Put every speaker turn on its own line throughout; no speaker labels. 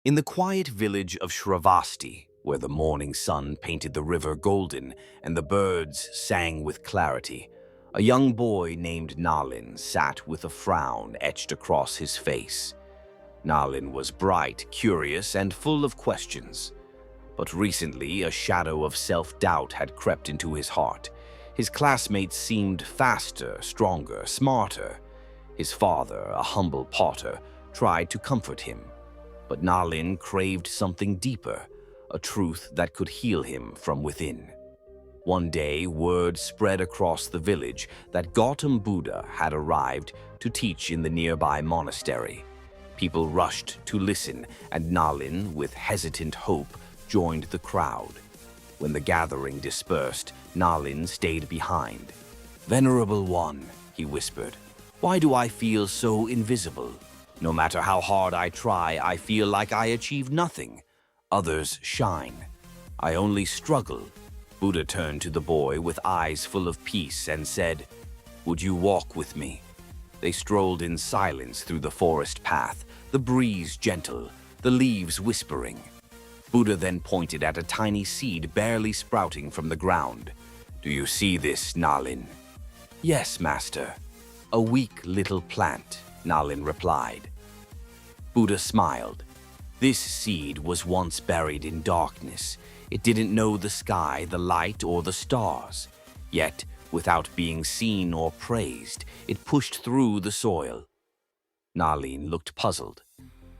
In the quiet village of Shravasti, where the morning sun painted the river golden and the birds sang with clarity, a young boy named Nalin sat with a frown etched across his face. Nalin was bright, curious, and full of questions. But recently, a shadow of self-doubt had crept into his heart. His classmates seemed faster, stronger, smarter. His father, a humble potter, tried to comfort him. But Nalin craved something deeper, a truth that could heal him from within. One day, word spread across the village that Gautam Buddha had arrived to teach in the nearby monastery. People rushed to listen, and Nalin, with hesitant hope, joined the crowd. When the gathering dispersed, Nalin stayed behind. "Venerable One," he whispered, "why do I feel so invisible? No matter how hard I try, I feel like I achieve nothing. Others shine. I only struggle." Buddha turned to the boy with eyes full of peace and said, "Would you walk with me?" They strolled in silence through the forest path, the breeze gentle, the leaves whispering. Buddha then pointed at a tiny seed barely sprouting from the ground. "Do you see this, Nalin?" "Yes, Master." "A weak little plant," Nalin replied. Buddha smiled. This seed was once buried in darkness. It didn't know the sky, the light, or the stars. Yet, without being seen or praised, it pushed through the soil. Nalin looked puzzled.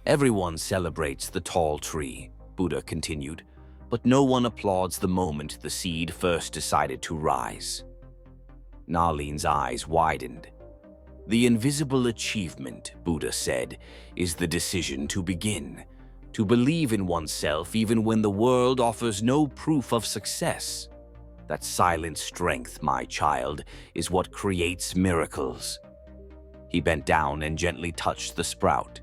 "Everyone celebrates the tall tree," Buddha continued, "but no one applauds the moment the seed first decided to rise." Nalin's eyes widened. "The invisible achievement," Buddha said, "is the decision to begin, to believe in oneself even when the world offers no proof of success. That silent strength, my child, is what creates miracles." He bent down and gently touched the sprout.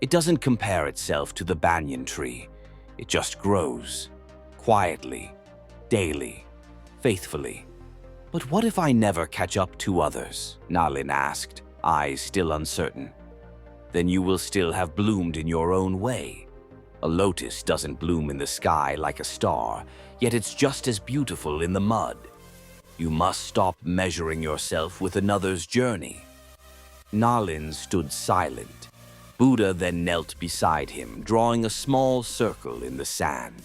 "It doesn't compare itself to the banyan tree. It just grows, quietly, daily, faithfully." "But what if I never catch up to others?" Nalin asked, eyes still uncertain. "Then you will still have bloomed in your own way. A lotus doesn't bloom in the sky like a star, yet it's just as beautiful in the mud. You must stop measuring yourself with another's journey." Nalin stood silent. Buddha then knelt beside him, drawing a small circle in the sand.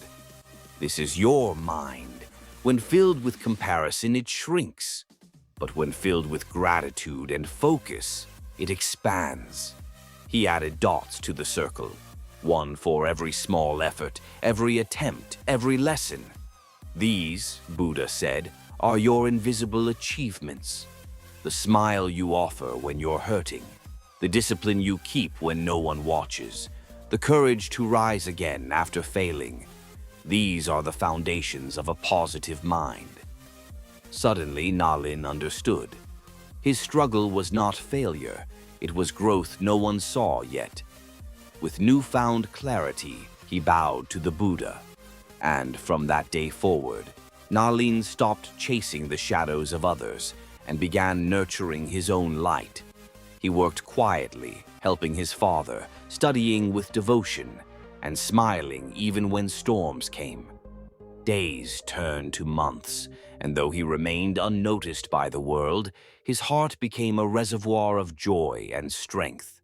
"This is your mind. When filled with comparison, it shrinks. But when filled with gratitude and focus, it expands." He added dots to the circle, one for every small effort, every attempt, every lesson. "These," Buddha said, "are your invisible achievements. The smile you offer when you're hurting, the discipline you keep when no one watches, the courage to rise again after failing. These are the foundations of a positive mind." Suddenly, Nalin understood. His struggle was not failure, it was growth no one saw yet. With newfound clarity, he bowed to the Buddha. And from that day forward, Nalin stopped chasing the shadows of others and began nurturing his own light. He worked quietly, helping his father, studying with devotion, and smiling even when storms came. Days turned to months, and though he remained unnoticed by the world, his heart became a reservoir of joy and strength.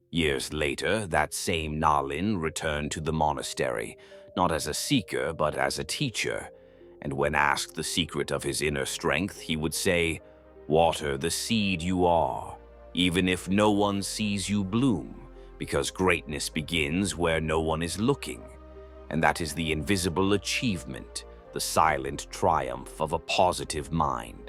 Years later, that same Nalin returned to the monastery, not as a seeker but as a teacher, and when asked the secret of his inner strength, he would say, "Water the seed you are, even if no one sees you bloom. Because greatness begins where no one is looking, and that is the invisible achievement, the silent triumph of a positive mind."